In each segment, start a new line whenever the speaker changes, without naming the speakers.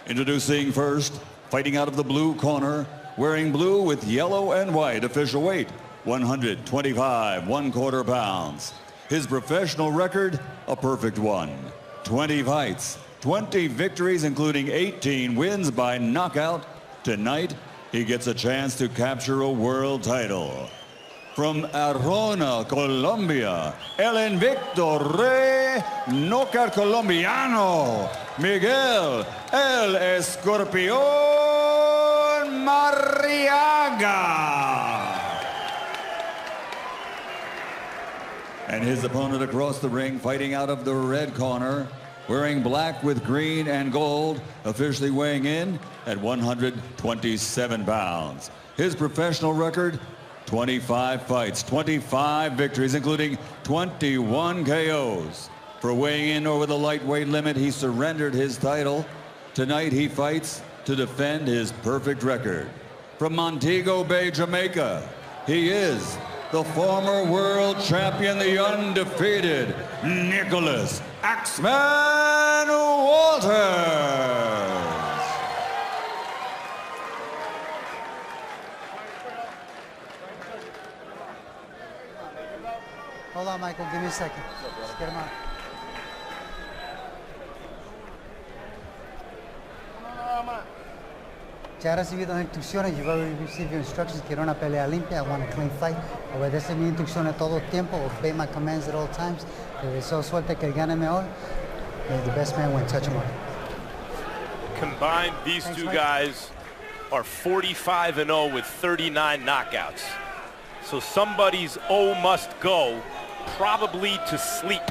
Introducing first, fighting out of the blue corner, wearing blue with yellow and white, official weight, 125 1/4 pounds. His professional record, a perfect one. 20 fights, 20 victories, including 18 wins by knockout. Tonight, he gets a chance to capture a world title. From Arona, Colombia, el invicto rey knockout colombiano, Miguel el Escorpión Marriaga. And his opponent across the ring, fighting out of the red corner, wearing black with green and gold, officially weighing in at 127 pounds. His professional record, 25 fights, 25 victories, including 21 KOs. For weighing in over the lightweight limit, he surrendered his title. Tonight, he fights to defend his perfect record. From Montego Bay, Jamaica, he is the former world champion, the undefeated Nicholas Axeman Walters.
Hold on, Michael, give me a second. Let's get him out. Ya ha recibido instrucciones, you already received your instructions. Quiero una pelea limpia, I want a clean fight. Obedece mis instrucciones todo el tiempo, obey my commands at all times. Le deseo suerte, que gane mejor. May the best man win, touch him up.
Combined, these two guys are 45-0 with 39 knockouts. So somebody's O must go, probably to sleep.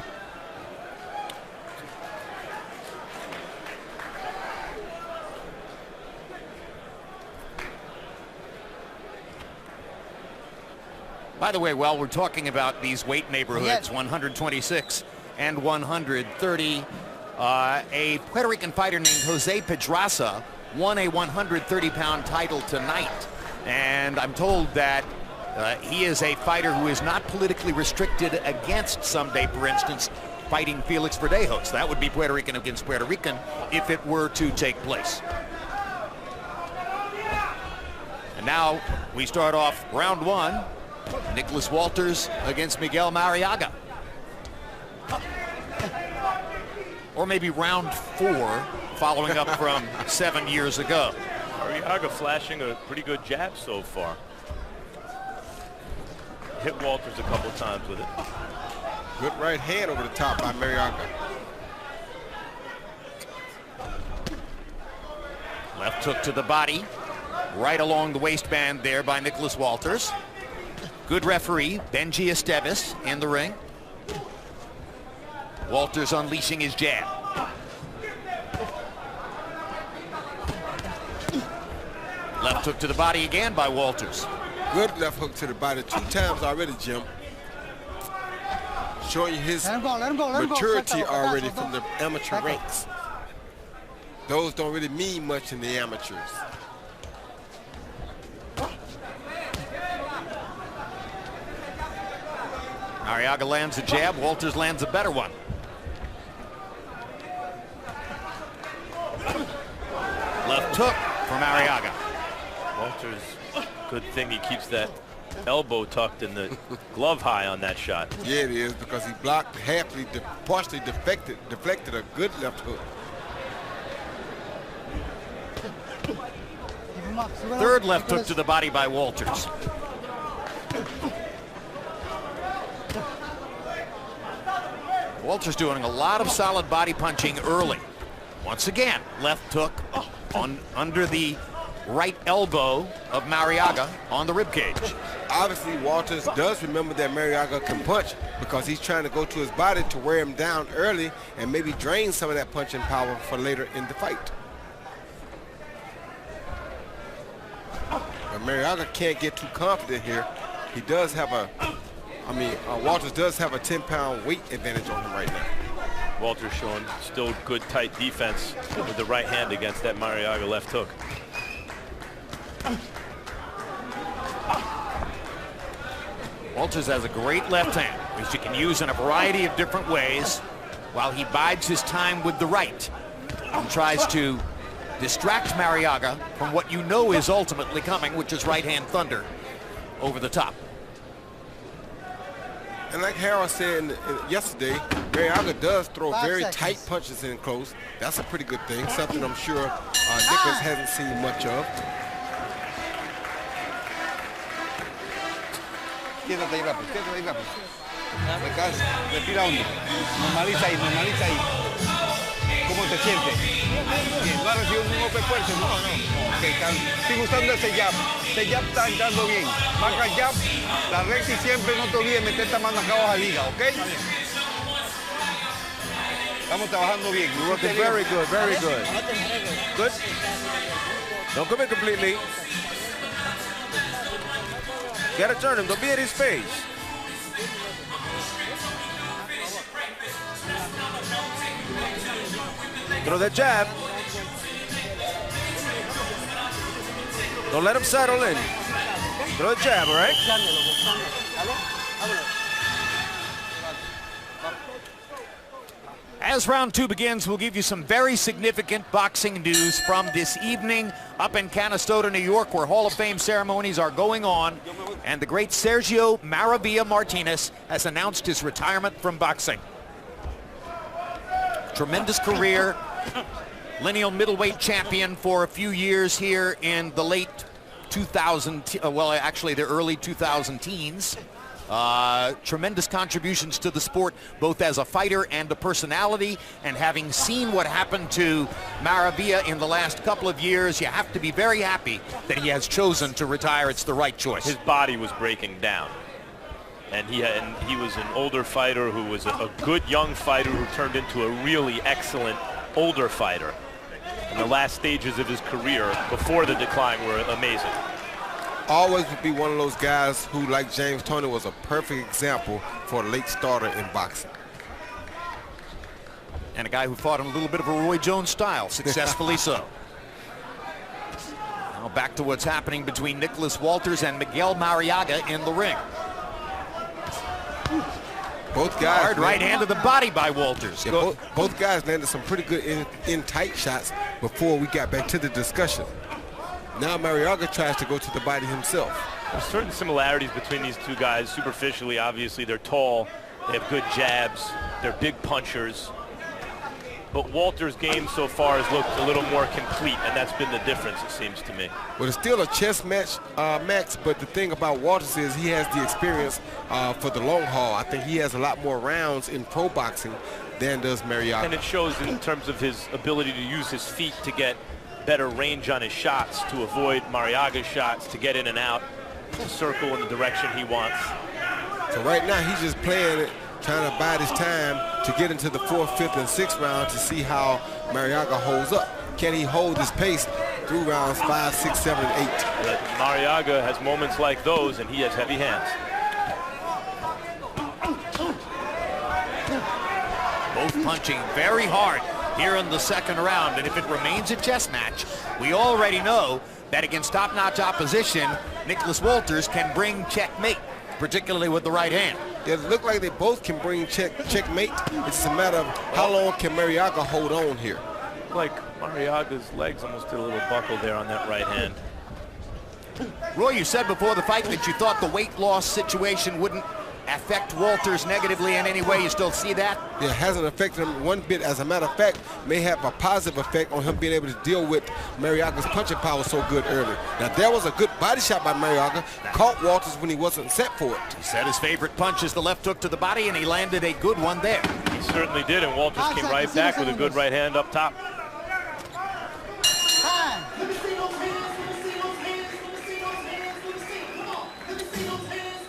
By the way, while we're talking about these weight neighborhoods, 126 and 130, a Puerto Rican fighter named Jose Pedraza won a 130-pound title tonight. And I'm told that he is a fighter who is not politically restricted against someday, for instance, fighting Felix Verdejos. That would be Puerto Rican against Puerto Rican if it were to take place. And now we start off round one. Nicholas Walters against Miguel Marriaga. Or maybe round four, following up from 7 years ago.
Marriaga flashing a pretty good jab so far. Hit Walters a couple times with it.
Good right hand over the top by Marriaga.
Left hook to the body, right along the waistband there by Nicholas Walters. Good referee, Benji Esteves, in the ring. Walters unleashing his jab. Left hook to the body again by Walters.
Good left hook to the body 2 times already, Jim. Showing you his maturity already from the amateur ranks. Those don't really mean much in the amateurs.
Marriaga lands a jab, Walters lands a better one. Left hook for Marriaga.
Walters, good thing he keeps that elbow tucked in the glove high on that shot.
Yeah, it is, because he blocked halfly, partially deflected a good left hook.
Third left hook to the body by Walters. Walters doing a lot of solid body punching early. Once again, left hook under the right elbow of Marriaga on the ribcage.
Obviously, Walters does remember that Marriaga can punch, because he's trying to go to his body to wear him down early and maybe drain some of that punching power for later in the fight. But Marriaga can't get too confident here. He does have Walters does have a 10-pound weight advantage on him right now.
Walters showing still good tight defense with the right hand against that Marriaga left hook.
Walters has a great left hand, which he can use in a variety of different ways, while he bides his time with the right and tries to distract Marriaga from what you know is ultimately coming, which is right-hand thunder over the top.
And like Harold said yesterday, Marriaga does throw very tight punches in close. That's a pretty good thing, something I'm sure Nicholas hasn't seen much of.
Quédate ahí rápido, quédate ahí rápido. Recarga, respira hondo. Normaliza ahí. ¿Cómo te sientes? Bien, no has recibido un golpe fuerte, no. Okay, estoy gustando ese jab. Ese jab está entrando bien. Marca el jab, la recta y siempre no te olvides meter esta mano acá abajo al hígado, ¿ok? Estamos trabajando bien.
Very good, very good. Good. Don't come in completely. Gotta turn him, don't be at his face. Throw that jab. Don't let him settle in. Throw the jab, all right?
As round 2 begins, we'll give you some very significant boxing news from this evening up in Canastota, New York, where Hall of Fame ceremonies are going on. And the great Sergio Maravilla Martinez has announced his retirement from boxing. Tremendous career, lineal middleweight champion for a few years here in the late 2000, well, actually the early 2000 teens. Tremendous contributions to the sport, both as a fighter and a personality. And having seen what happened to Maravilla in the last couple of years, you have to be very happy that he has chosen to retire. It's the right choice.
His body was breaking down. And he was an older fighter who was a good young fighter who turned into a really excellent older fighter. And the last stages of his career before the decline were amazing.
Always would be one of those guys who, like James Toney, was a perfect example for a late starter in boxing.
And a guy who fought in a little bit of a Roy Jones style, successfully so. Now back to what's happening between Nicholas Walters and Miguel Marriaga in the ring.
Both guys
hard right hand to the body by Walters.
Yeah, both guys landed some pretty good in tight shots before we got back to the discussion. Now Marriaga tries to go to the body himself.
There's certain similarities between these two guys. Superficially, obviously, they're tall, they have good jabs, they're big punchers. But Walter's game so far has looked a little more complete, and that's been the difference, it seems to me.
Well, it's still a chess match, Max, but the thing about Walters is he has the experience for the long haul. I think he has a lot more rounds in pro boxing than does Marriaga.
And it shows in terms of his ability to use his feet to get better range on his shots, to avoid Marriaga's shots, to get in and out, to circle in the direction he wants.
So right now he's just playing it, trying to bide his time to get into the 4th, 5th, and 6th round to see how Marriaga holds up. Can he hold his pace through rounds 5, 6, 7, and 8?
But Marriaga has moments like those, and he has heavy hands.
Both punching very hard here in the 2nd round, and if it remains a chess match, we already know that against top-notch opposition, Nicholas Walters can bring checkmate, particularly with the right hand.
It looked like they both can bring checkmate. It's just a matter of how long can Marriaga hold on here.
Like Marriaga's legs almost did a little buckle there on that right hand.
Roy, you said before the fight that you thought the weight loss situation wouldn't affect Walters negatively in any way. You still see that?
It hasn't affected him one bit. As a matter of fact, may have a positive effect on him being able to deal with Marriaga's punching power so good early. Now, there was a good body shot by Marriaga. Caught Walters when he wasn't set for it.
He said his favorite punch is the left hook to the body, and he landed a good one there.
He certainly did, and Walters came right back with a good right hand up top.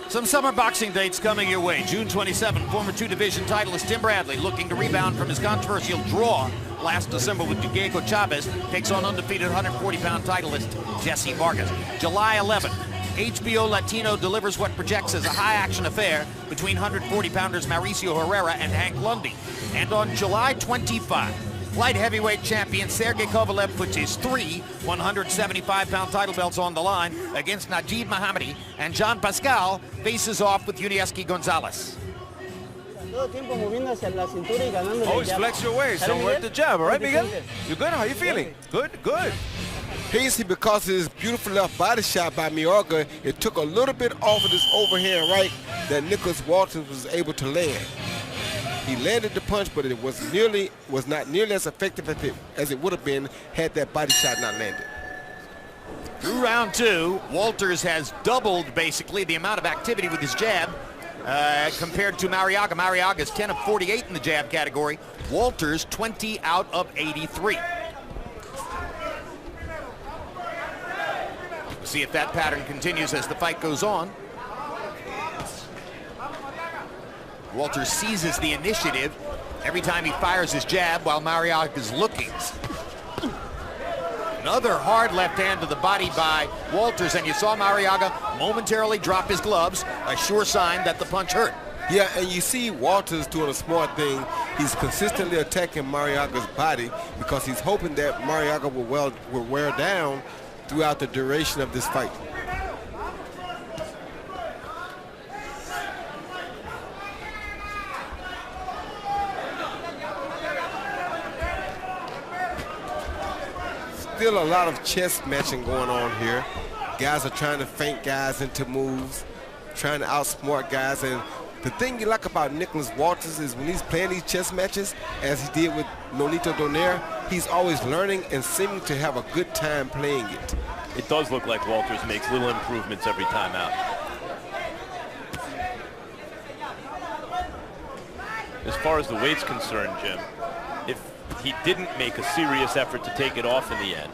Some summer boxing dates coming your way. June 27, former 2-division titleist Tim Bradley, looking to rebound from his controversial draw last December with Diego Chavez, takes on undefeated 140-pound titleist Jesse Vargas. July 11, HBO Latino delivers what projects as a high-action affair between 140-pounders Mauricio Herrera and Hank Lundy. And on July 25, light heavyweight champion Sergey Kovalev puts his 3 175-pound title belts on the line against Najib Mohammadi, and Jean Pascal faces off with Yunieski Gonzalez.
Always flex your waist. Don't work the jab. All right, Miguel? You good? How you feeling? Good, good.
Hasty, because of his beautiful left body shot by Marriaga, it took a little bit off of this overhand right that Nicholas Walters was able to land. He landed the punch, but it was not nearly as effective as it would have been had that body shot not landed.
Through round two, Walters has doubled basically the amount of activity with his jab compared to Marriaga. Marriaga's 10 of 48 in the jab category. Walters 20 out of 83. We'll see if that pattern continues as the fight goes on. Walters seizes the initiative every time he fires his jab while Marriaga's looking. Another hard left hand to the body by Walters, and you saw Marriaga momentarily drop his gloves, a sure sign that the punch hurt.
Yeah, and you see Walters doing a smart thing. He's consistently attacking Marriaga's body because he's hoping that Marriaga will wear down throughout the duration of this fight. Still a lot of chest matching going on here. Guys are trying to feint guys into moves, trying to outsmart guys. And the thing you like about Nicholas Walters is when he's playing these chess matches, as he did with Nonito Donaire, he's always learning and seeming to have a good time playing it.
It does look like Walters makes little improvements every time out. As far as the weight's concerned, Jim, if he didn't make a serious effort to take it off in the end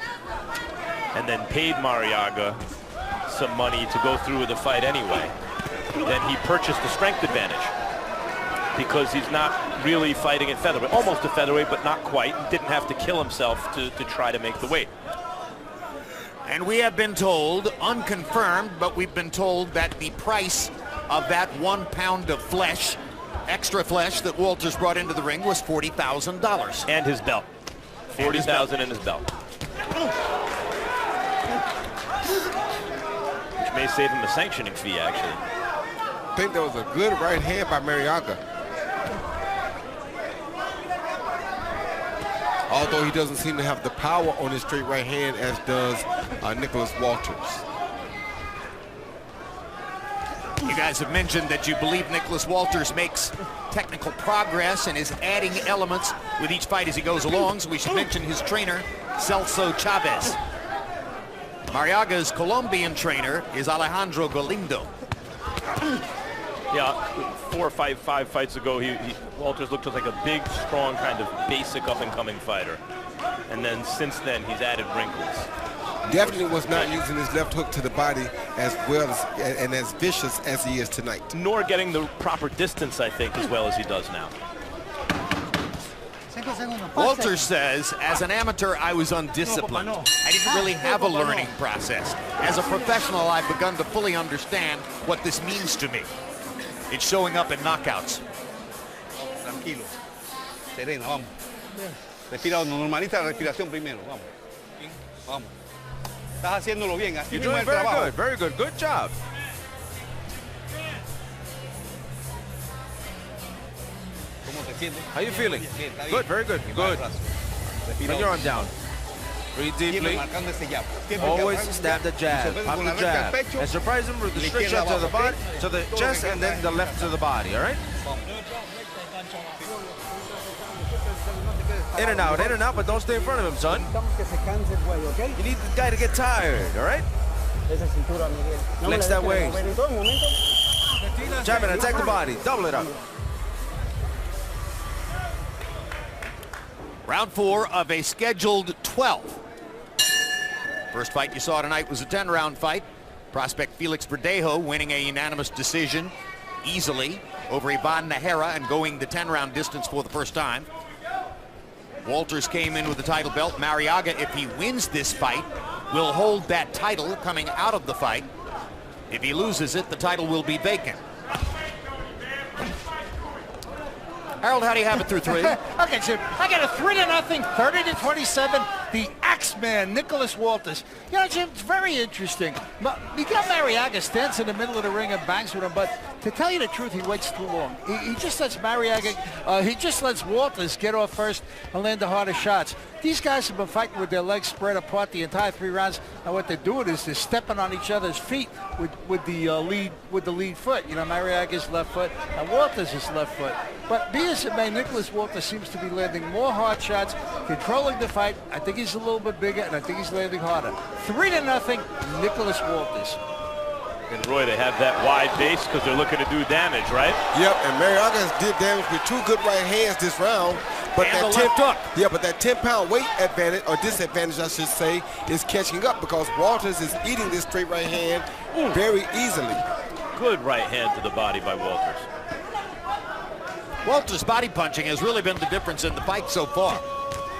and then paid Marriaga some money to go through with the fight anyway, then he purchased a strength advantage because he's not really fighting at featherweight, almost a featherweight, but not quite. He didn't have to kill himself to try to make the weight.
And we have been told, unconfirmed, but we've been told that the price of that 1 pound of flesh, extra flesh that Walters brought into the ring was $40,000.
And his belt. $40,000 in his belt. Which may save him a sanctioning fee, actually.
I think that was a good right hand by Marriaga. Although he doesn't seem to have the power on his straight right hand as does Nicholas Walters.
You guys have mentioned that you believe Nicholas Walters makes technical progress and is adding elements with each fight as he goes along, so we should mention his trainer, Celso Chavez. Marriaga's Colombian trainer is Alejandro Galindo.
Yeah, 4 or 5 fights ago, Walters looked like a big, strong, kind of basic up-and-coming fighter. And then since then, he's added wrinkles.
Definitely was not using his left hook to the body as well as and as vicious as he is tonight.
Nor getting the proper distance, I think, as well as he does now.
Walters says, as an amateur, I was undisciplined. I didn't really have a learning process. As a professional, I've begun to fully understand what this means to me. It's showing up in knockouts.
Tranquilo, sereno, vamos. Respira, normaliza la respiración primero, vamos. Vamos. Estás haciéndolo bien. Así
You're doing very good, very good. Good job.
¿Cómo te sientes?
How you feeling? Good, very good. Good. Bring your arm down. Breathe deeply. Always stab the jab, pop the jab. And surprise him with the straight shot to the body, to the chest, and then the left to the body, all right? In and out, but don't stay in front of him, son. You need the guy to get tired, all right? Flex that waist. Jab and attack the body. Double it up.
Round 4 of a scheduled 12. First fight you saw tonight was a 10-round fight. Prospect Felix Verdejo winning a unanimous decision easily over Ivan Najera and going the 10-round distance for the first time. Walters came in with the title belt. Marriaga, if he wins this fight, will hold that title coming out of the fight. If he loses it, the title will be vacant. Harold, how do you have it through 3?
Okay, so I got a 3-0, 30-27. the Axeman, Nicholas Walters. You know, Jim, it's very interesting. Miguel Marriaga stands in the middle of the ring and bangs with him, but to tell you the truth, he waits too long. He just lets he just lets Walters get off first and land the harder shots. These guys have been fighting with their legs spread apart the entire 3 rounds, and what they're doing is they're stepping on each other's feet with the lead foot. You know, Marriaga's left foot and Walters' left foot. But be as it may, Nicholas Walters seems to be landing more hard shots, controlling the fight. I think he's a little bit bigger, and I think he's landing harder. 3-0, Nicholas Walters.
And Roy, they have that wide base because they're looking to do damage, right?
Yep, and Marriaga did damage with 2 good right hands this round. But
and
that 10-pound weight advantage, or disadvantage, I should say, is catching up because Walters is eating this straight right hand very easily.
Good right hand to the body by Walters.
Walters' body punching has really been the difference in the fight so far.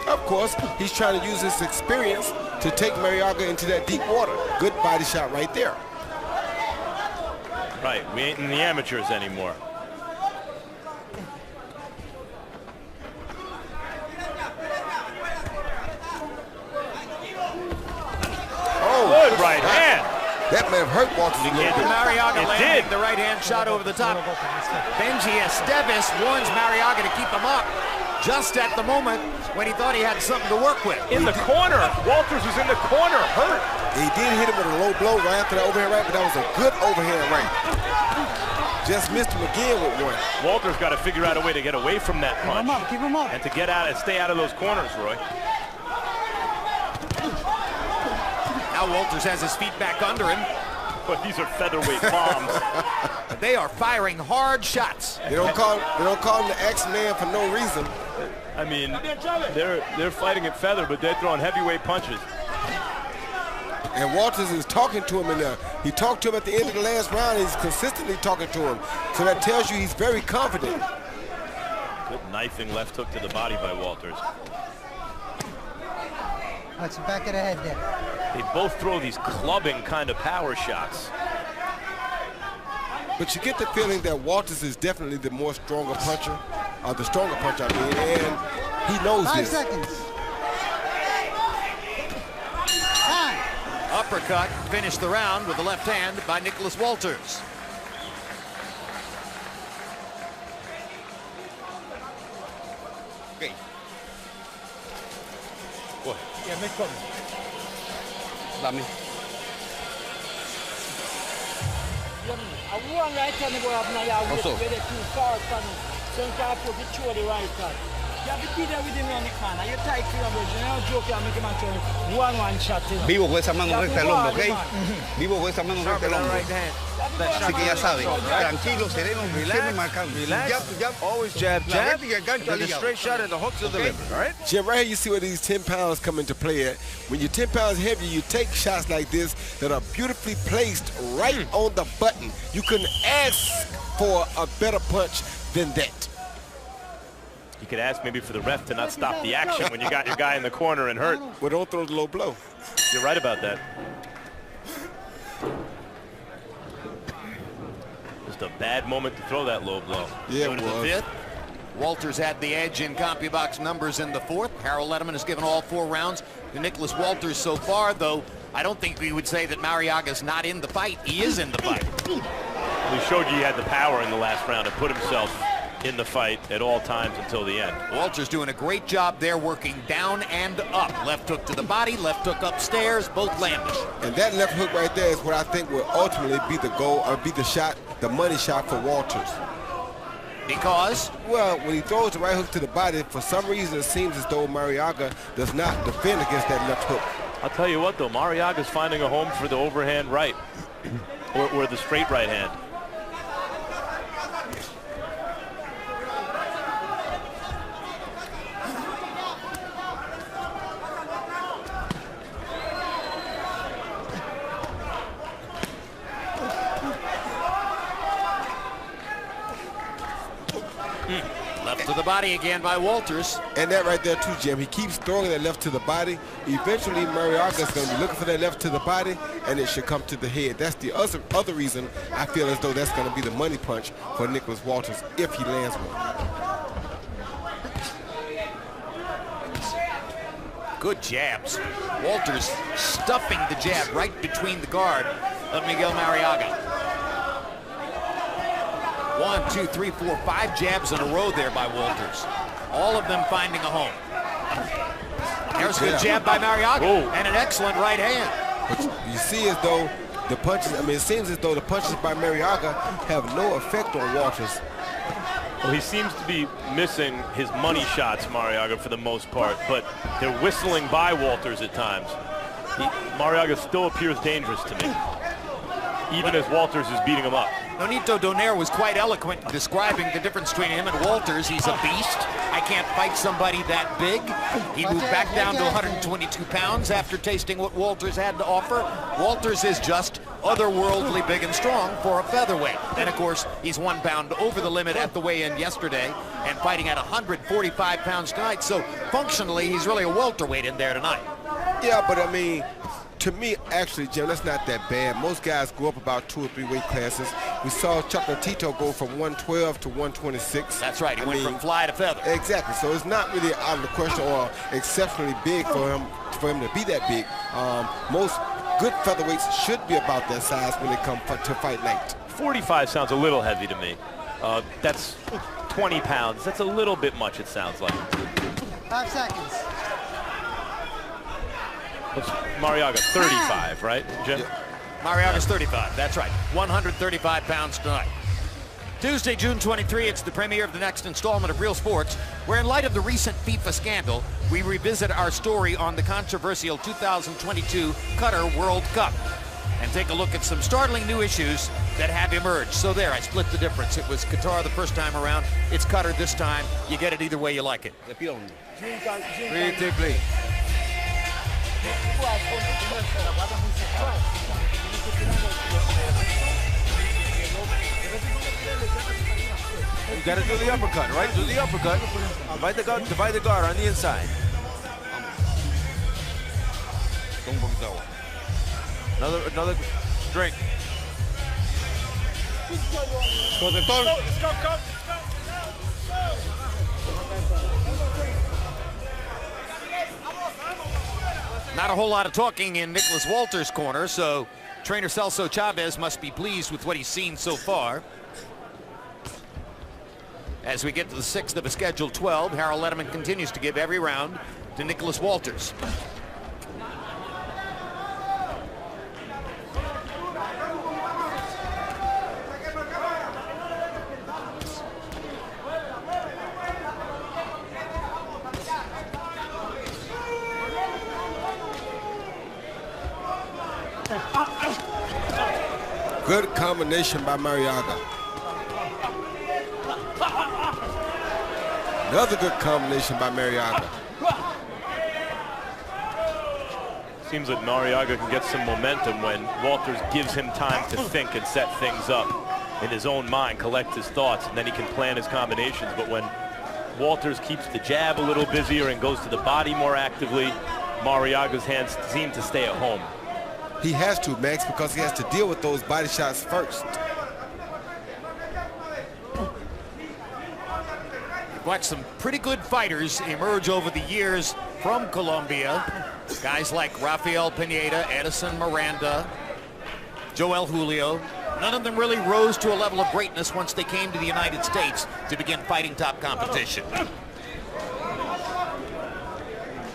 Of course, he's trying to use his experience to take Marriaga into that deep water. Good body shot right there.
Right, we ain't in the amateurs anymore.
Oh,
good right hand.
That may have hurt Walters a little bit.
Marriaga landing the right hand shot over the top. Benji Esteves warns Marriaga to keep him up just at the moment when he thought he had something to work with.
In the corner, Walters was in the corner, hurt.
He did hit him with a low blow right after that overhand right, but that was a good overhand right. Just missed him again with one.
Walters got to figure out a way to get away from that punch.
Keep him up.
And to get out and stay out of those corners, Roy.
Now Walters has his feet back under him.
But these are featherweight bombs.
They are firing hard shots.
They don't call him the X-Man for no reason.
I mean, they're fighting at feather, but they're throwing heavyweight punches.
And Walters is talking to him in there. He talked to him at the end of the last round. He's consistently talking to him. So that tells you he's very confident.
Good knifing left hook to the body by Walters.
That's the back of the head there.
They both throw these clubbing kind of power shots.
But you get the feeling that Walters is definitely the more stronger puncher, the stronger puncher, I mean, and he knows
5
this.
seconds.
Uppercut finished the round with the left hand by Nicholas Walters.
Okay. What? Yeah, make come. Dame.
I want right hand go up now. Yeah,
Also.
too far from me. So you can't put the throw the right hand. You have to be there with him on the corner. You tight to him, you know, joke and make him throw one shot.
Vivo con esa mano recta al hombro, ¿ok? Vivo con esa mano recta al hombro.
Right hand.
Así que ya saben, tranquilo, sereno, siempre marcando.
Relax. Always jab, jab, and then the straight shot and the hook to the liver, all right?
Jim, right here you see where these 10 pounds come into play at. When you're 10 pounds heavier, you take shots like this that are beautifully placed right on the button. You couldn't ask for a better punch than that.
You could ask maybe for the ref to not stop the action when you got your guy in the corner and hurt.
Well, don't throw the low blow.
You're right about that. Just a bad moment to throw that low blow.
Yeah,
Go
it
to the
was.
5th. Walters had the edge in CompuBox numbers in the 4th. Harold Letterman has given all 4 rounds to Nicholas Walters so far, though I don't think we would say that Marriaga's not in the fight. He is in the fight.
He showed you he had the power in the last round and put himself in the fight at all times until the end.
Walters doing a great job there, working down and up. Left hook to the body, left hook upstairs, both landed.
And that left hook right there is what I think will ultimately be the goal, or be the shot, the money shot for Walters.
Because?
Well, when he throws the right hook to the body, for some reason it seems as though Marriaga does not defend against that left hook.
I'll tell you what, though, Marriaga's finding a home for the overhand right, or the straight right hand.
Left to the body again by Walters.
And that right there too, Jim. He keeps throwing that left to the body. Eventually, Marriaga's going to be looking for that left to the body, and it should come to the head. That's the other reason I feel as though that's going to be the money punch for Nicholas Walters if he lands one.
Good jabs. Walters stuffing the jab right between the guard of Miguel Marriaga. 1, 2, 3, 4, 5 jabs in a row there by Walters. All of them finding a home. There's a good jab by Marriaga and an excellent right hand.
But you see as though the punches, I mean, it seems as though the punches by Marriaga have no effect on Walters.
Well, he seems to be missing his money shots, Marriaga, for the most part, but they're whistling by Walters at times. Marriaga still appears dangerous to me, even as Walters is beating him up.
Nonito Donaire was quite eloquent in describing the difference between him and Walters. He's a beast. I can't fight somebody that big. He moved back down to 122 pounds after tasting what Walters had to offer. Walters is just otherworldly big and strong for a featherweight. And of course, he's 1 pound over the limit at the weigh-in yesterday and fighting at 145 pounds tonight. So functionally, he's really a welterweight in there tonight.
Yeah, but I mean, to me, actually, Jim, that's not that bad. Most guys go up about 2 or 3 weight classes. We saw Chocolatito go from 112 to 126.
That's right. He went from fly to feather.
Exactly. So it's not really out of the question or exceptionally big for him to be that big. Most good featherweights should be about that size when they come to fight night.
45 sounds a little heavy to me. That's 20 pounds. That's a little bit much, it sounds like.
5 seconds.
Marriaga, 35, right, Jim?
Yeah.
Marriaga's 35, that's right. 135 pounds tonight. Tuesday, June 23, it's the premiere of the next installment of Real Sports, where in light of the recent FIFA scandal, we revisit our story on the controversial 2022 Qatar World Cup and take a look at some startling new issues that have emerged. So there, I split the difference. It was Qatar the first time around. It's Qatar this time. You get it either way you like it.
Critically. You gotta do the uppercut, right? Do the uppercut. Divide the guard on the inside. Another drink.
Not a whole lot of talking in Nicholas Walters' corner, so trainer Celso Chavez must be pleased with what he's seen so far. As we get to the 6th of a scheduled 12, Harold Letterman continues to give every round to Nicholas Walters.
Good combination by Marriaga. Another good combination by Marriaga.
Seems like Marriaga can get some momentum when Walters gives him time to think and set things up in his own mind, collect his thoughts, and then he can plan his combinations. But when Walters keeps the jab a little busier and goes to the body more actively, Marriaga's hands seem to stay at home.
He has to, Max, because he has to deal with those body shots first.
Watched some pretty good fighters emerge over the years from Colombia. Guys like Rafael Pineda, Edison Miranda, Joel Julio. None of them really rose to a level of greatness once they came to the United States to begin fighting top competition.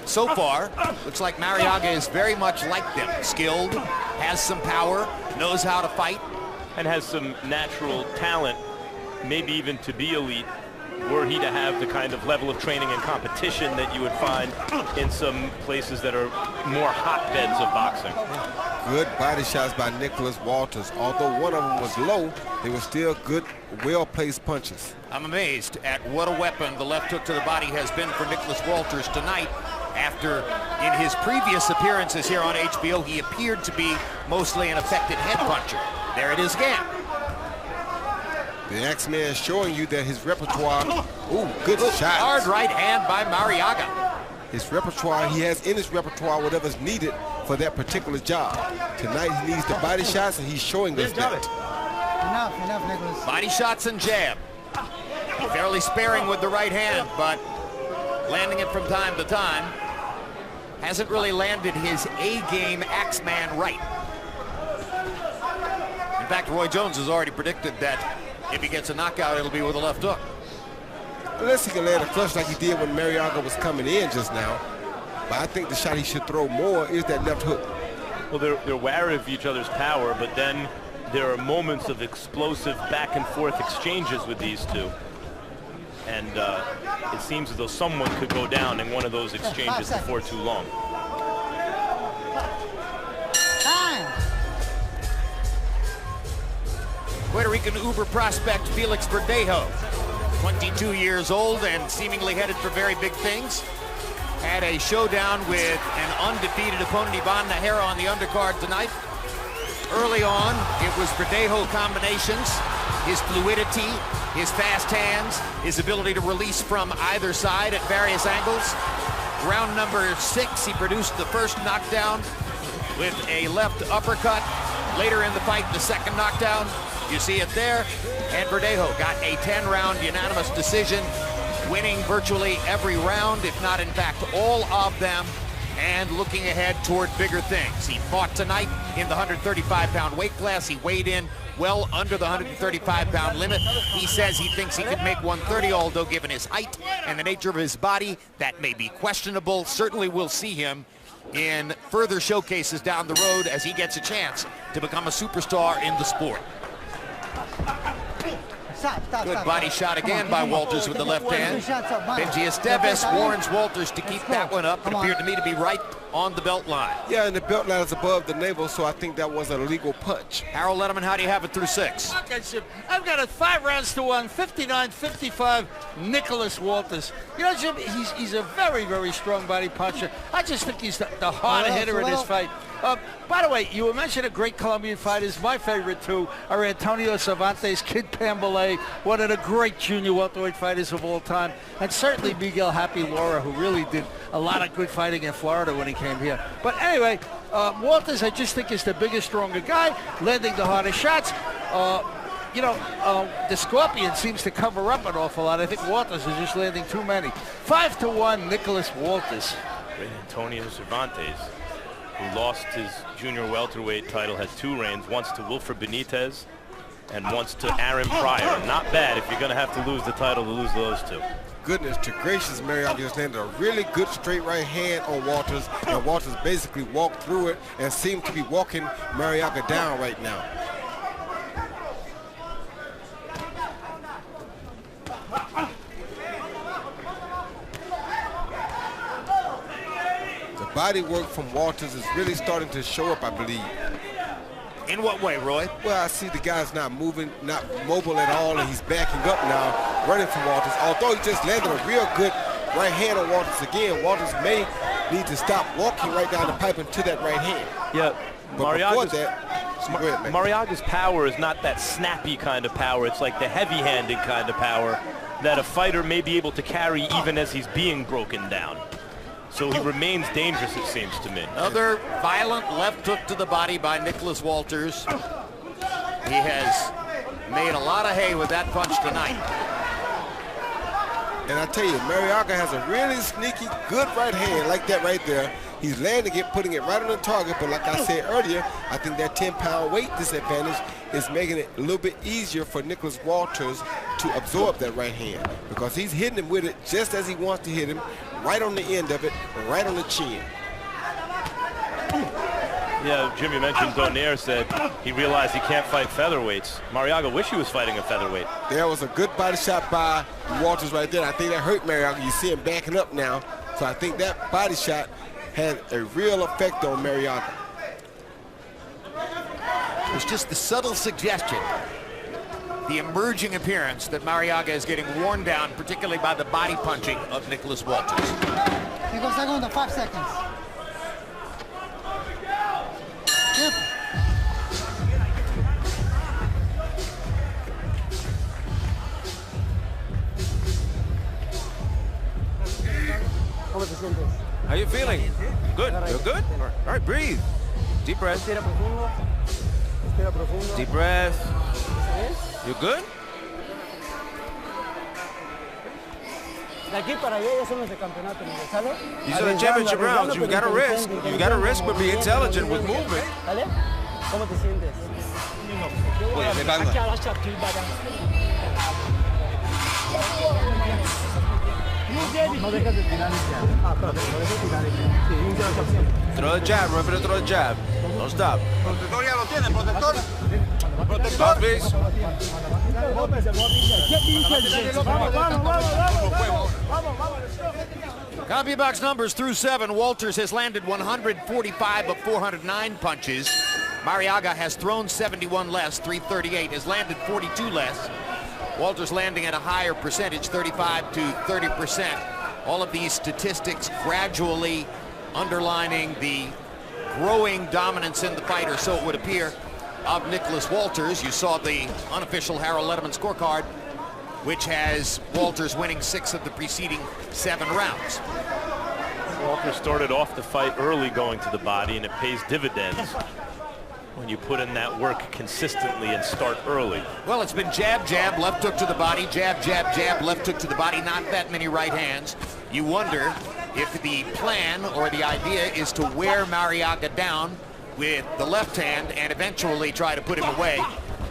So far, looks like Marriaga is very much like them. Skilled, has some power, knows how to fight.
And has some natural talent, maybe even to be elite, were he to have the kind of level of training and competition that you would find in some places that are more hotbeds of boxing.
Good body shots by Nicholas Walters. Although one of them was low, they were still good, well-placed punches.
I'm amazed at what a weapon the left hook to the body has been for Nicholas Walters tonight. After, in his previous appearances here on HBO, he appeared to be mostly an effective head puncher. There it is again.
The X-Man showing you that his repertoire, ooh, good shot.
Hard right hand by Marriaga.
His repertoire, he has in his repertoire whatever's needed for that particular job. Tonight he needs the body shots, and he's showing us that.
Enough, Nicholas.
Body shots and jab. Fairly sparing with the right hand, but landing it from time to time. hasn't really landed his A-game Axeman right. In fact, Roy Jones has already predicted that if he gets a knockout, it'll be with a left hook.
Unless he can land a flush like he did when Marriaga was coming in just now. But I think the shot he should throw more is that left hook.
Well, they're wary of each other's power, but then there are moments of explosive back and forth exchanges with these two. And it seems as though someone could go down in one of those exchanges before too long.
Puerto Rican uber prospect Felix Verdejo, 22 years old and seemingly headed for very big things. Had a showdown with an undefeated opponent, Ivan Najera, on the undercard tonight. Early on, it was Verdejo combinations, his fluidity, his fast hands, his ability to release from either side at various angles. Round number 6, he produced the first knockdown with a left uppercut. Later in the fight, the second knockdown. You see it there. And Verdejo got a 10-round unanimous decision, winning virtually every round, if not, in fact, all of them, and looking ahead toward bigger things. He fought tonight in the 135-pound weight class. He weighed in well under the 135-pound limit. He says he thinks he could make 130, although given his height and the nature of his body, that may be questionable. Certainly we'll see him in further showcases down the road as he gets a chance to become a superstar in the sport. Good body shot again by Walters with the left hand. Benji Esteves warns Walters to keep that one up. It appeared to me to be right on the belt line.
Yeah, and the belt line is above the navel, so I think that was a legal punch.
Harold Letterman, how do you have it through 6?
Okay, Jim, I've got it 5 rounds to 1, 59-55, Nicholas Walters. You know, Jim, he's a very, very strong body puncher. I just think he's the hard hitter in this fight. By the way, you were mentioning great Colombian fighters. My favorite two are Antonio Cervantes, Kid Pambalay, one of the great junior welterweight fighters of all time, and certainly Miguel Happy Laura, who really did a lot of good fighting in Florida when he came here. But anyway, Walters, I just think, is the bigger, stronger guy, landing the hardest shots. You know, the Scorpion seems to cover up an awful lot. I think Walters is just landing too many. 5-1, Nicholas Walters.
Great Antonio Cervantes, who lost his junior welterweight title, had 2 reigns, once to Wilfred Benitez and once to Aaron Pryor. Not bad if you're going to have to lose the title to lose those 2.
Goodness to gracious, Marriaga just landed a really good straight right hand on Walters, and Walters basically walked through it and seemed to be walking Marriaga down right now. Body work from Walters is really starting to show up, I believe.
In what way, Roy?
Well, I see the guy's not moving, not mobile at all, and he's backing up now, running from Walters. Although he just landed a real good right hand on Walters again, Walters may need to stop walking right down the pipe into that right hand.
Yeah,
but before that,
Marriaga's power is not that snappy kind of power. It's like the heavy-handed kind of power that a fighter may be able to carry even as he's being broken down. So he remains dangerous, it seems to me.
Another violent left hook to the body by Nicholas Walters. He has made a lot of hay with that punch tonight.
And I tell you, Marriaga has a really sneaky, good right hand like that right there. He's landing it, putting it right on the target, but like I said earlier, I think that 10-pound weight disadvantage is making it a little bit easier for Nicholas Walters to absorb that right hand, because he's hitting him with it just as he wants to hit him, right on the end of it, right on the chin.
Yeah, Jimmy mentioned Donaire said he realized he can't fight featherweights. Marriaga wish he was fighting a featherweight.
There was a good body shot by Walters right there. I think that hurt Marriaga. You see him backing up now. So I think that body shot had a real effect on Marriaga.
It was just the subtle suggestion, the emerging appearance that Marriaga is getting worn down, particularly by the body punching of Nicholas Walters.
Here goes segundo, 5 seconds. Yep.
How you feeling? Good. You're good? All right, breathe. Deep breath. Deep breath. You good? These are the championship rounds. You've got to risk. You've got to risk, but be intelligent with movement. Throw a jab, referee, throw a jab. Don't stop. Stop, please.
CompuBox numbers through 7. Walters has landed 145 of 409 punches. Marriaga has thrown 71 less, 338, has landed 42 less. Walters landing at a higher percentage, 35 to 30%. All of these statistics gradually underlining the growing dominance in the fight, or so it would appear, of Nicholas Walters. You saw the unofficial Harold Letterman scorecard, which has Walters winning 6 of the preceding 7 rounds.
Walters started off the fight early going to the body, and it pays dividends when you put in that work consistently and start early.
Well, it's been jab, jab, left hook to the body, jab, jab, jab, left hook to the body, not that many right hands. You wonder if the plan or the idea is to wear Marriaga down with the left hand and eventually try to put him away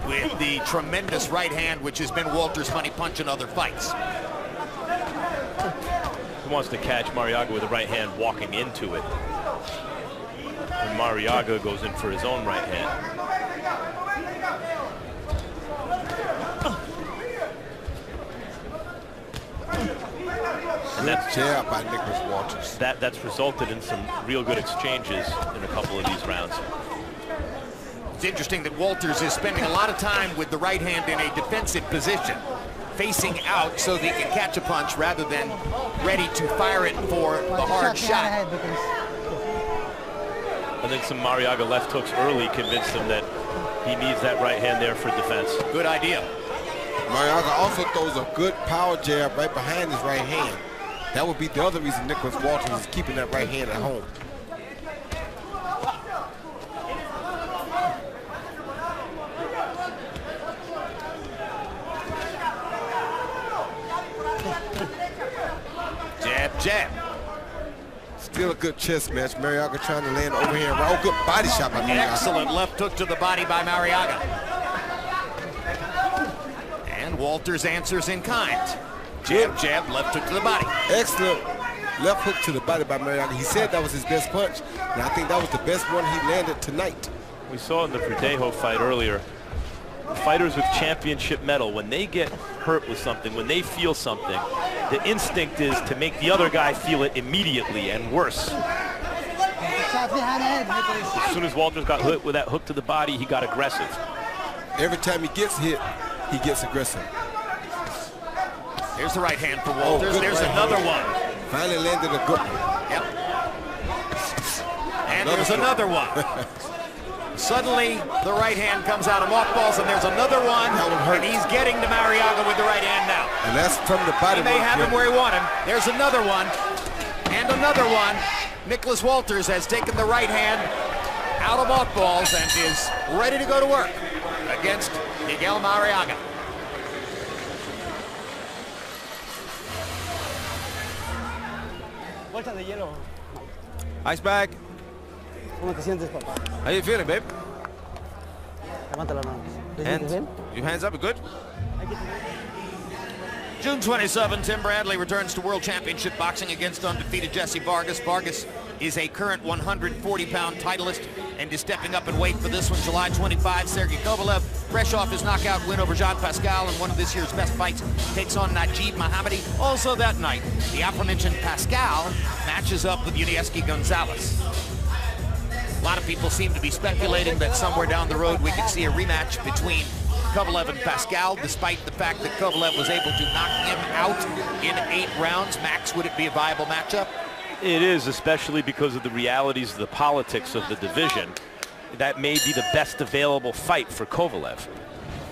with the tremendous right hand, which has been Walters' money punch in other fights.
He wants to catch Marriaga with the right hand walking into it. And Marriaga goes in for his own right hand.
And that's jab by Nicholas Walters.
That's resulted in some real good exchanges in a couple of these rounds.
It's interesting that Walters is spending a lot of time with the right hand in a defensive position, facing out so that he can catch a punch rather than ready to fire it for the hard shot.
I think some Marriaga left hooks early convinced him that he needs that right hand there for defense.
Good idea.
Marriaga also throws a good power jab right behind his right hand. That would be the other reason Nicholas Walters is keeping that right hand at home.
Jab, jab.
Still a good chest match. Marriaga trying to land overhand right. Oh, good body shot by Marriaga.
Excellent left hook to the body by Marriaga. And Walters answers in kind. Jab, jab, left hook to the body.
Excellent left hook to the body by Marriaga. He said that was his best punch, and I think that was the best one he landed tonight.
We saw in the Verdejo fight earlier, fighters with championship medal, when they get hurt with something, when they feel something, the instinct is to make the other guy feel it immediately and worse. As soon as Walters got hit with that hook to the body, he got aggressive.
Every time he gets hit, he gets aggressive.
Here's the right hand for Walters. Oh, there's another one.
Finally landed a good one.
Yep. And there's another one. Suddenly, the right hand comes out of mothballs, and there's another one, and he's getting to Marriaga with the right hand now.
And that's from the body.
He may have him where he wants him. There's another one, and another one. Nicholas Walters has taken the right hand out of mothballs and is ready to go to work against Miguel Marriaga.
Ice bag.
¿Cómo te sientes, papá?
How you feeling, babe?
Levanta las manos. ¿Te
Hands.
sientes bien?
Your hands up, you good?
June 27, Tim Bradley returns to World Championship Boxing against undefeated Jesse Vargas. Vargas is a current 140-pound titleist and is stepping up in weight for this one. July 25, Sergey Kovalev, fresh off his knockout win over Jean Pascal in one of this year's best fights, takes on Najib Mohammadi. Also that night, the aforementioned Pascal matches up with Yunieski Gonzalez. A lot of people seem to be speculating that somewhere down the road we could see a rematch between Kovalev and Pascal, despite the fact that Kovalev was able to knock him out in 8 rounds. Max, would it be a viable matchup?
It is, especially because of the realities of the politics of the division. That may be the best available fight for Kovalev.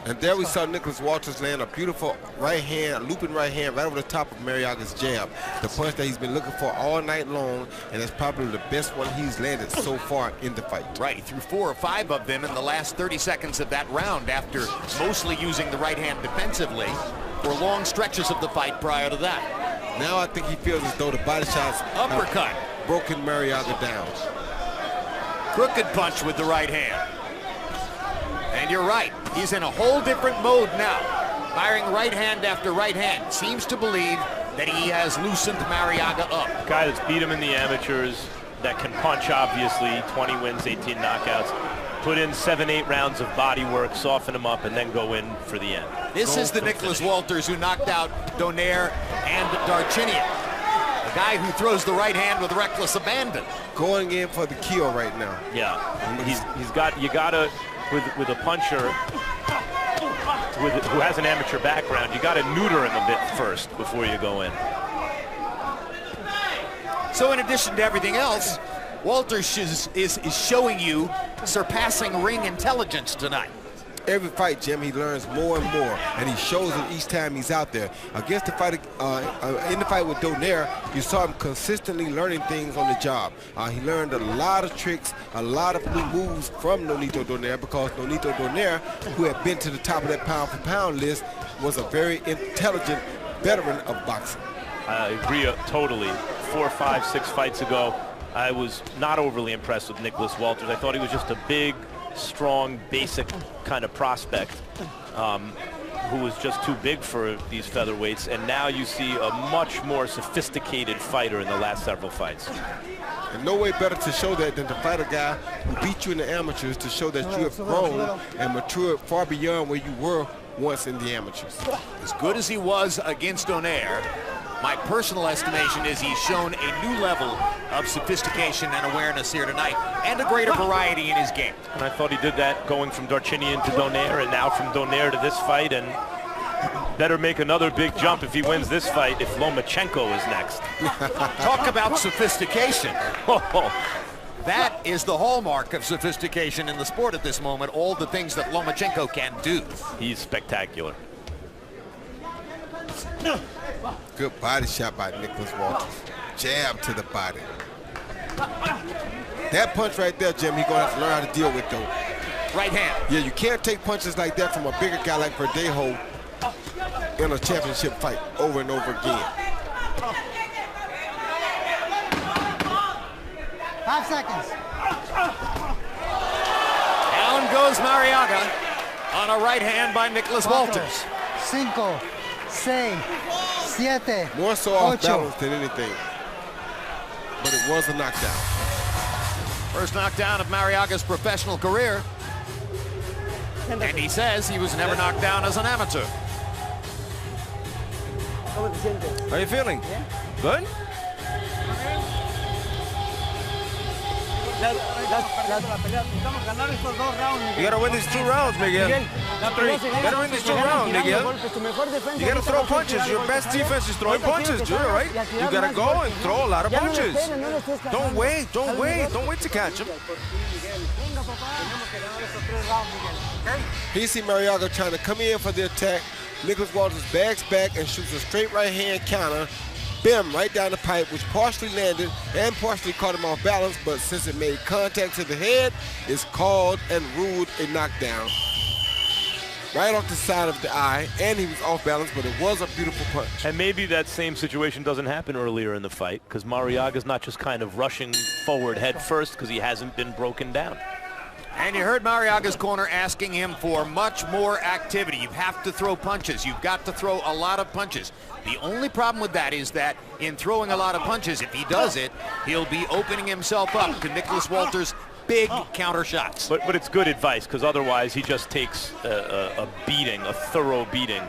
And there we saw Nicholas Walters land a beautiful right hand, a looping right hand right over the top of Marriaga's jab. The punch that he's been looking for all night long, and that's probably the best one he's landed so far in the fight.
Right, he threw 4 or 5 of them in the last 30 seconds of that round after mostly using the right hand defensively for long stretches of the fight prior to that.
Now I think he feels as though the body shots
Uppercut.
have broken Marriaga down.
Crooked punch with the right hand. And you're right, he's in a whole different mode now. Firing right hand after right hand. Seems to believe that he has loosened Marriaga up.
Guy that's beat him in the amateurs, that can punch, obviously, 20 wins, 18 knockouts. Put in 7-8 rounds of body work, soften him up, and then go in for the end.
This is the Nicholas Walters who knocked out Donaire and Darchinian. A guy who throws the right hand with reckless abandon.
Going in for the kill right now.
Yeah, you gotta, with a puncher who has an amateur background, you gotta neuter him a bit first before you go in.
So in addition to everything else, Walters is showing you surpassing ring intelligence tonight.
Every fight, Jim, he learns more and more, and he shows it each time he's out there. Against the fight, in the fight with Donaire, you saw him consistently learning things on the job. He learned a lot of tricks, a lot of new moves from Nonito Donaire, because Nonito Donaire, who had been to the top of that pound-for-pound list, was a very intelligent veteran of boxing.
I agree totally. 4, 5, 6 fights ago, I was not overly impressed with Nicholas Walters. I thought he was just a big, strong, basic kind of prospect who was just too big for these featherweights. And now you see a much more sophisticated fighter in the last several fights.
And no way better to show that than to fight a guy who beat you in the amateurs, to show that you have grown and matured far beyond where you were once in the amateurs.
As good as he was against Donaire, my personal estimation is he's shown a new level of sophistication and awareness here tonight, and a greater variety in his game.
And I thought he did that going from Darchinian to Donaire, and now from Donaire to this fight, and better make another big jump if he wins this fight if Lomachenko is next.
Talk about sophistication. That is the hallmark of sophistication in the sport at this moment, all the things that Lomachenko can do.
He's spectacular.
Good body shot by Nicholas Walters. Jab to the body. That punch right there, Jim, he's going to have to learn how to deal with, though.
Right hand.
Yeah, you can't take punches like that from a bigger guy like Verdejo in a championship fight over and over again.
5 seconds.
Down goes Marriaga on a right hand by Nicholas Walters.
5, 6, 7,
More so off balance than anything. But it was a knockdown.
First knockdown of Marriaga's professional career. And he says he was never knocked down as an amateur.
How are you feeling?
Yeah.
Good?
You
gotta win these 2 rounds, Miguel. 3. You gotta win these 2 rounds, Miguel. You gotta throw punches. Your best defense is throwing punches, dude, all right? You gotta go and throw a lot of punches. Don't wait, don't wait. Don't wait to catch him.
He see Marriaga trying to come in for the attack. Nicholas Walters backs back and shoots a straight right hand counter. Bim, right down the pipe, which partially landed and partially caught him off balance, but since it made contact to the head, it's called and ruled a knockdown. Right off the side of the eye, and he was off balance, but it was a beautiful punch.
And maybe that same situation doesn't happen earlier in the fight, because Marriaga's not just kind of rushing forward head first because he hasn't been broken down.
And you heard Marriaga's corner asking him for much more activity. You have to throw punches. You've got to throw a lot of punches. The only problem with that is that in throwing a lot of punches, if he does it, he'll be opening himself up to Nicholas Walters' big counter shots.
But it's good advice, because otherwise he just takes a beating, a thorough beating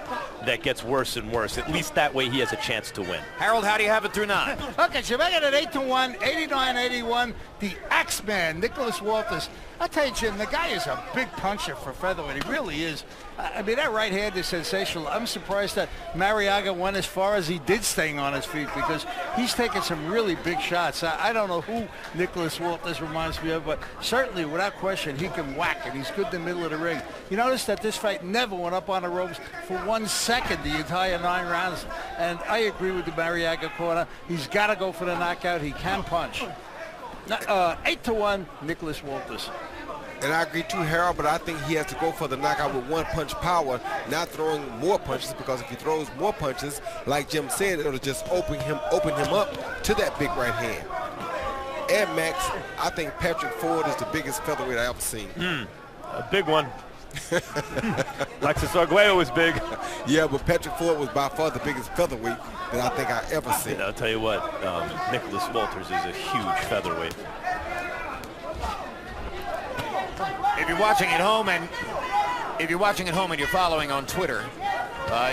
that gets worse and worse. At least that way he has a chance to win.
Harold, how do you have it through 9?
Okay, so I got it 8-1, 89-81. The Axeman, Nicholas Walters. I'll tell you, Jim, the guy is a big puncher for featherweight. He really is. I mean, that right hand is sensational. I'm surprised that Marriaga went as far as he did staying on his feet, because he's taken some really big shots. I don't know who Nicholas Walters reminds me of, but certainly, without question, he can whack, and he's good in the middle of the ring. You notice that this fight never went up on the ropes for 1 second the entire 9 rounds, and I agree with the Marriaga corner. He's got to go for the knockout. He can punch. 8-1, Nicholas Walters.
And I agree too, Harold, but I think he has to go for the knockout with one-punch power, not throwing more punches, because if he throws more punches, like Jim said, it'll just open him up to that big right hand. And Max, I think Patrick Ford is the biggest featherweight I've ever seen.
A big one. Lexus Arguello is big.
Yeah, but Patrick Ford was by far the biggest featherweight that I think I ever seen.
And I'll tell you what, Nicholas Walters is a huge featherweight.
If you're watching at home and you're following on Twitter,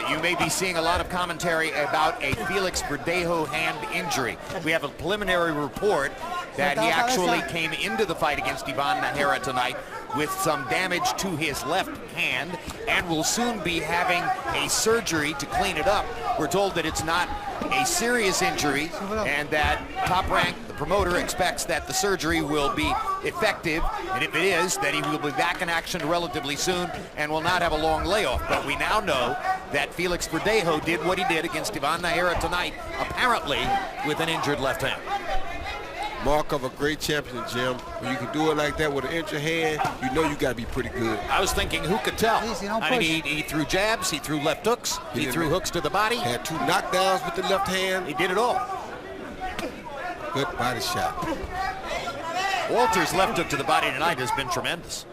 you may be seeing a lot of commentary about a Felix Verdejo hand injury. We have a preliminary report that he actually came into the fight against Ivan Najera tonight with some damage to his left hand and will soon be having a surgery to clean it up. We're told that it's not a serious injury and that Top Rank, the promoter, expects that the surgery will be effective, and if it is, that he will be back in action relatively soon and will not have a long layoff. But we now know that Felix Verdejo did what he did against Ivan Najera tonight, apparently with an injured left hand.
Mark of a great champion, Jim. When you can do it like that with an injured hand, you know you got to be pretty good.
I was thinking, who could tell? I mean, he threw jabs, he threw left hooks, he threw hooks to the body.
Had 2 knockdowns with the left hand.
He did it all.
Good body shot.
Walter's left hook to the body tonight has been tremendous.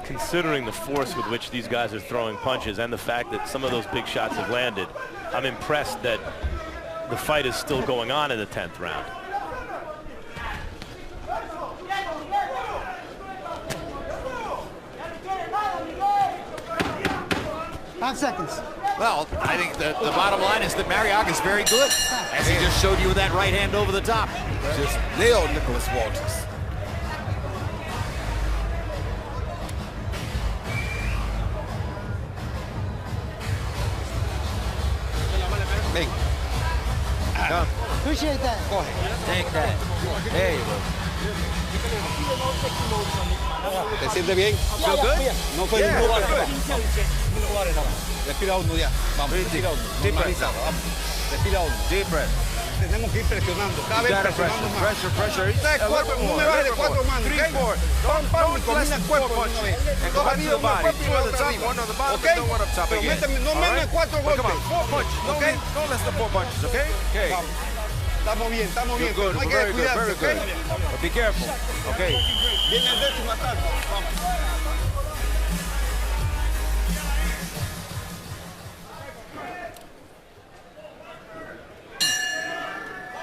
Considering the force with which these guys are throwing punches and the fact that some of those big shots have landed, I'm impressed that the fight is still going on in the 10th round.
Five seconds.
Well, I think the bottom line is that Marriaga is very good, as he just showed you with that right hand over the top.
Just nailed Nicholas Walters.
Come. Appreciate that.
Go ahead. Take that. There you go.
¿Te sientes bien?
Feel good?
No fue
Yeah,
ningún
good.
Respira hondo ya. Vamos, respira hondo. Normaliza. Vamos. Respira hondo.
Deep breath.
Tenemos que ir presionando. Cada vez presionando más.
Pressure.
No me bajes de 4 manos.
3, 4.
Don't combina el cuerpo de una vez.
And go back to the body. 2 on the top, 1 on the bottom,
Okay?
and 1 up top
Pero
again.
no menos de 4
Come
golpes.
on, 4 punches.
Okay?
Don't less than 4 punches, okay? Okay.
Estamos bien, estamos bien.
Good,
No hay que
very good,
descuidarse,
very good.
okay?
But be careful, okay?
Viene el décimo ataque. Vamos.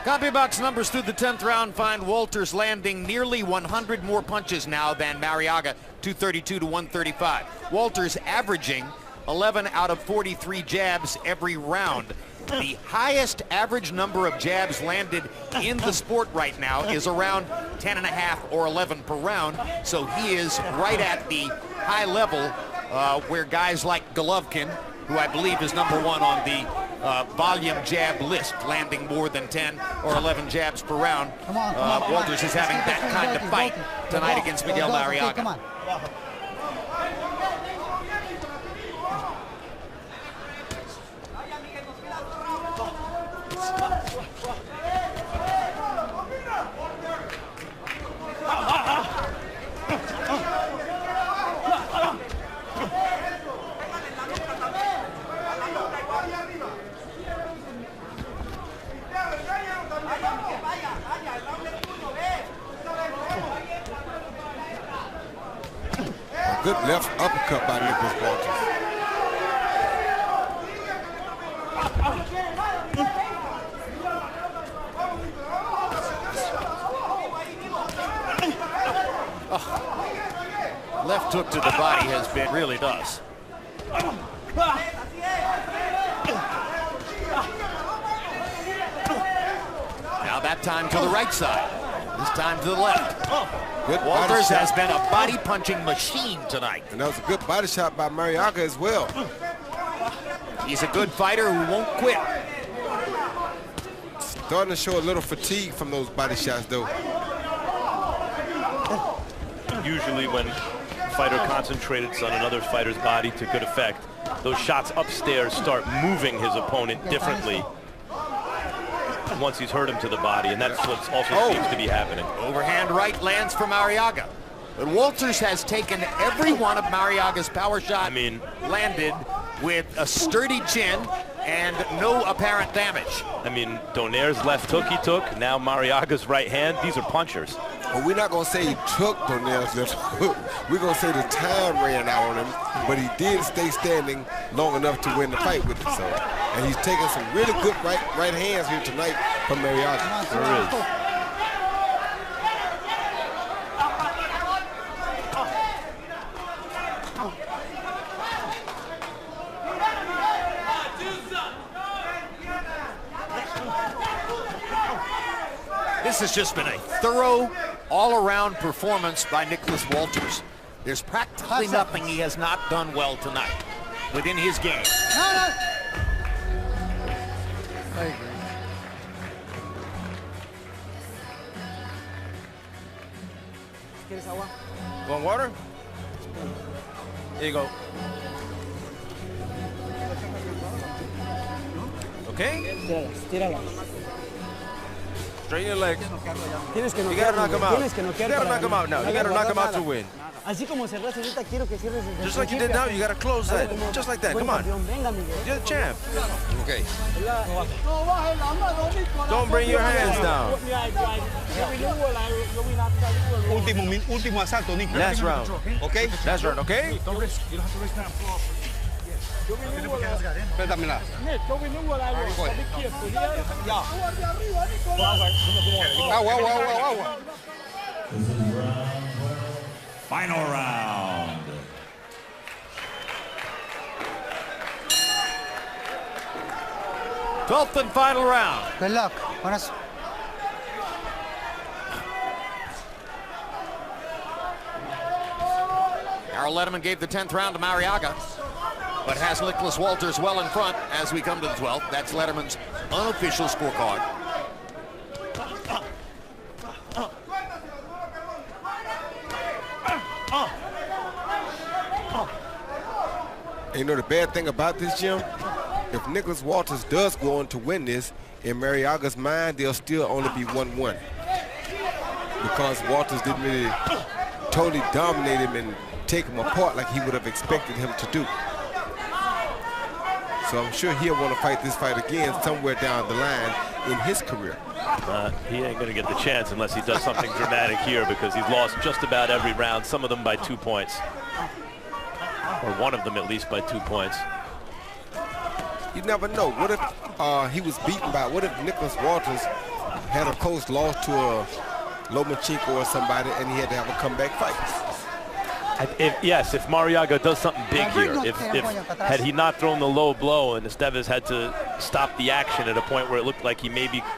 CompuBox numbers through the 10th round find Walters landing nearly 100 more punches now than Marriaga, 232 to 135. Walters averaging 11 out of 43 jabs every round. The highest average number of jabs landed in the sport right now is around 10.5 or 11 per round, so he is right at the high level where guys like Golovkin, who I believe is #1 on the volume jab list, landing more than 10 or 11 jabs per round.
Come on,
Walters is having that kind of fight tonight against Miguel Marriaga.
Come on.
Good left uppercut by Nicholas Walters.
Left hook to the body has been really nice. Now that time to the right side. This time to the left.
Good
Walters
body
has
shot.
been a body punching machine tonight.
And that was a good body shot by Marriaga as well.
He's a good fighter who won't quit.
Starting to show a little fatigue from those body shots, though.
Usually when a fighter concentrates on another fighter's body to good effect, those shots upstairs start moving his opponent differently. once he's hurt him to the body, and that's what also seems to be happening.
Overhand right lands for Marriaga. But Walters has taken every one of Marriaga's power shots, landed with a sturdy chin and no apparent damage.
I mean, Donaire's left hook he took, now Marriaga's right hand. These are punchers.
Well, we're not going to say he took Donaire's left hook. We're going to say the time ran out on him, but he did stay standing long enough to win the fight with it. So, and he's taking some really good right hands here tonight from Marriaga.
There is.
This has just been a thorough, all-around performance by Nicholas Walters. There's practically nothing he has not done well tonight within his game.
I agree.
¿Quieres agua?
Want water? Here you go. Okay?
Tírala.
Straighten your legs.
Tienes que
You gotta knock him out.
Tienes que
You gotta knock him out now. You gotta knock him out to win.
Así como cerraste ahorita, quiero que cierres desde
Just like you did now, you gotta close that. Just like that. Come on.
Venga, Miguel.
You're the champ. Okay. Don't bring your hands down.
Último asalto, Nico.
Last round.
Okay?
Last round, okay?
Don't risk. You don't have to risk now. Pull off. Pétamela. Agua.
Final round.
Twelfth and final round.
Good luck. Buenas.
Harold Letterman gave the 10th round to Marriaga, but has Nicholas Walters well in front as we come to the 12th. That's Letterman's unofficial scorecard.
And you know the bad thing about this, Jim? If Nicholas Walters does go on to win this, in Marriaga's mind, there'll still only be 1-1. Because Walters didn't really totally dominate him and take him apart like he would have expected him to do. So I'm sure he'll want to fight this fight again somewhere down the line in his career.
He ain't going to get the chance unless he does something dramatic here, because he's lost just about every round, some of them by 2 points. Or one of them at least by 2 points.
You never know. What if he was beaten by, what if Nicholas Walters had a coach lost to a Lomachenko or somebody and he had to have a comeback fight?
If Marriaga does something big here, had he not thrown the low blow and Esteves had to stop the action at a point where it looked like he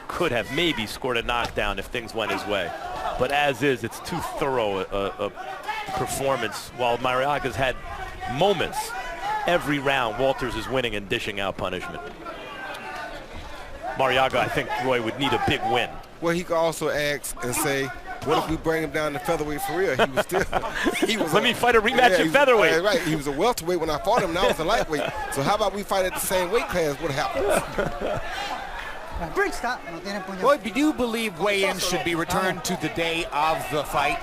could have scored a knockdown if things went his way. But as is, it's too thorough a performance. While Marriaga's had moments, every round Walters is winning and dishing out punishment. Marriaga, I think Roy would need a big win.
Well, he could also ask and say, what if we bring him down to featherweight for real? He was still.
Let me fight a rematch at featherweight.
Right, he was a welterweight when I fought him. Now it's a lightweight. So how about we fight at the same weight class? What happens?
Roy, do you believe weigh-ins should be returned to the day of the fight?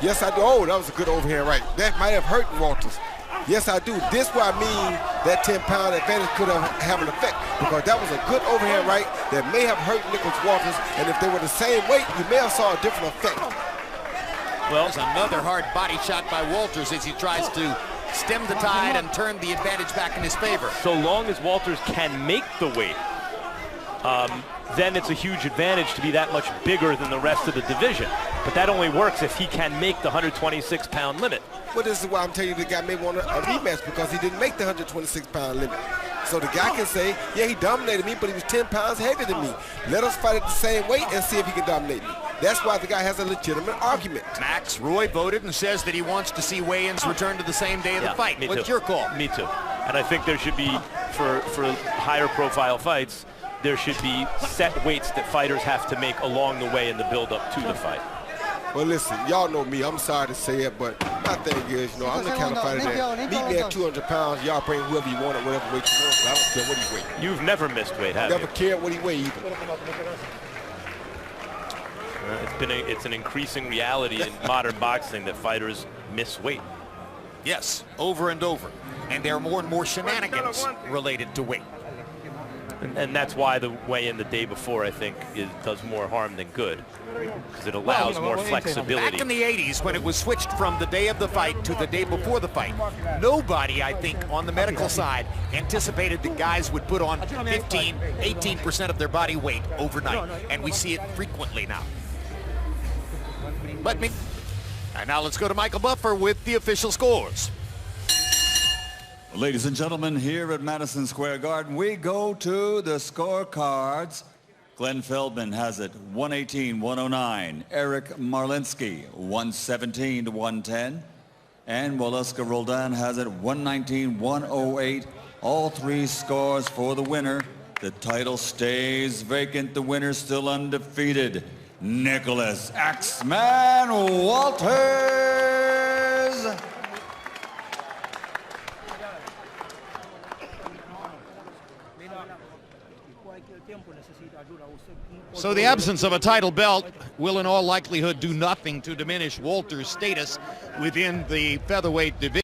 Yes, I do. Oh, that was a good overhand right. That might have hurt Walters. Yes, I do. This is what I mean that 10-pound advantage could have an effect, because that was a good overhand right that may have hurt Nicholas Walters, and if they were the same weight, you may have saw a different effect.
Well, there's another hard body shot by Walters as he tries to stem the tide and turn the advantage back in his favor.
So long as Walters can make the weight, then it's a huge advantage to be that much bigger than the rest of the division. But that only works if he can make the 126-pound limit.
Well, this is why I'm telling you the guy may want a rematch, because he didn't make the 126-pound limit. So the guy can say, yeah, he dominated me, but he was 10 pounds heavier than me. Let us fight at the same weight and see if he can dominate me. That's why the guy has a legitimate argument.
Max, Roy voted and says that he wants to see weigh-ins return to the same day of the fight. What's your call?
Me too. And I think there should be, for higher profile fights, there should be set weights that fighters have to make along the way in the build-up to the fight.
Well, listen, y'all know me. I'm sorry to say it, but my thing is, you know, I'm the kind of fighter that meet me at 200 pounds. Y'all bring whoever you want at whatever weight you want. I don't care what he weighs.
You've never missed weight, have you?
Never cared what he weighs either.
It's an increasing reality in modern boxing that fighters miss weight.
Yes, over and over. And there are more and more shenanigans related to weight.
And that's why the weigh-in the day before, I think, does more harm than good, because it allows more flexibility.
Back in the 80s, when it was switched from the day of the fight to the day before the fight, nobody, I think, on the medical side anticipated that guys would put on 15, 18% of their body weight overnight, and we see it frequently now. And now let's go to Michael Buffer with the official scores.
Ladies and gentlemen, here at Madison Square Garden, we go to the scorecards. Glenn Feldman has it 118-109. Eric Marlinsky 117-110. And Waluska Roldan has it 119-108. All three scores for the winner. The title stays vacant. The winner still undefeated. Nicholas Axeman Walters.
So the absence of a title belt will in all likelihood do nothing to diminish Walter's status within the featherweight division.